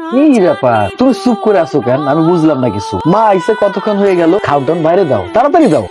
এই ব্যাপার, তুমি চুপ করে আছো কেন? আমি বুঝলাম না কিছু। মা আইসে কতক্ষণ হয়ে গেল? খাওয়ান বাইরে দাও, তাড়াতাড়ি দাও।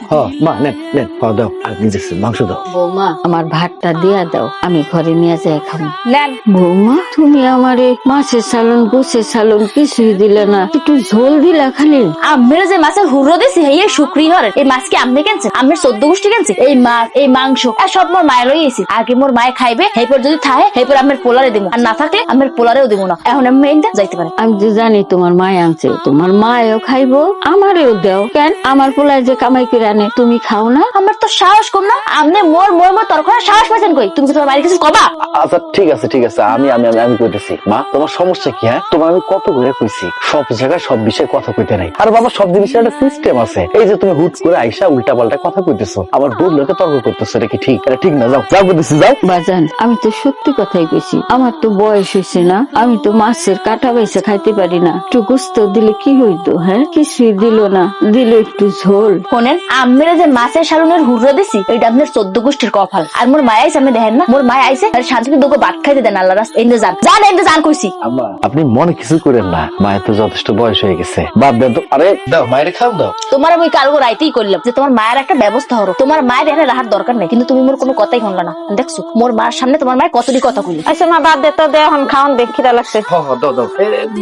মা নেন নেন, খাওয়া দাও, আর নিজের মাংস দাও। বৌমা, আমার ভাতটা দিয়া দাও, আমি ঘরে নিয়ে যাই খাবো। নেন। বৌমা, তুমি আমারে মাছের সালন গোছের সালন কিছুই দিলে না, একটু ঝোল দিলা খালি। আমের যে মাছের হুড়ো দিছি এই শুক্রি হরেন এই মাছ কি আমনে কেনছেন? আমের 14 গোষ্ঠী কেনছে এই মাছ এই মাংস সব মোর মায়ের লইয়েছি। আগে মোর মায়ে খাইবে, এরপর যদি থাকে এরপর আমের পোলারে দিব, আর না থাকলে আমের পোলারেও দিব না। এখন আমি মেইনটা যাইতে পারে। আমি যে জানি তোমার মায় আনছে, তোমার মায়েও খাইবো, আমারেও দাও। কেন আমার পোলায় যে কামাই করে আনে তুমি খাও না? আমার তো সাহস কম না? আমনে মোর মোর মোর তরকার সাহস পাইছেন কই? তুমি কি তোমার বাড়ি কিছু কবা? আচ্ছা ঠিক আছে ঠিক আছে, আমি আমি আমি আমি কইতেছি। মা তোমার সমস্যা কি? হ্যাঁ, তোমার আমি কত করে কইছি সব জায়গায় সব বিষয়ে কথা কইতে নাই। আর বাবা, সব জিনিসের একটা সিস্টেম আছে। এই যে তুমি হুট করে আইসা উল্টা পাল্টা কথা কইতেছো, আমার বোন লোকে তর্ক করতেছো, এটা কি ঠিক? এটা ঠিক না। যাও যাও কইতেছি, যাও। বাজান, আমি তো সত্যি কথাই কইছি, আমার তো বয়স হয়েছে না, আমি তো মাছের কাটা বাইসে খাইতে পারি না। একটু গোস্ত দিলে কি হইতো? হ্যাঁ, কিছুই দিল না, দিল একটু ঝোল। শোনেন, আমের যে মাছের সালনের হুড়ো দিছি এটা আপনার 14 গোষ্ঠীর কপাল। আর মোর মায় আইছে, আমি দেখেন না মোর মায় আইছে, আর শান্তিতে দুটো ভাত খাইতে দেন। আল্লাহ রাস এনে যান যান এনে যান কইছি। আম্মা, আপনি মনে কিছু করেন না, মায়ের তো যথেষ্ট বয়স হয়ে গেছে। বাদ দেন তো। আরে দাও, মায়ের খাও দাও। তোমার আমি কালকে রাইতেই করলাম যে তোমার মায়ের একটা ব্যবস্থা হলো। তোমার মায়ের এখানে রাখার দরকার নেই, কিন্তু তুমি মোর কোনো কথাই শুনলা না। দেখছো মোর মার সামনে তোমার মায়ের কতটি কথা কইলি। আচ্ছা মা, বাদ দে তো, দে এখন খাওয়ান, দেখ খিদা লাগছে। দাও দাও,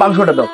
মাংসটা দাও।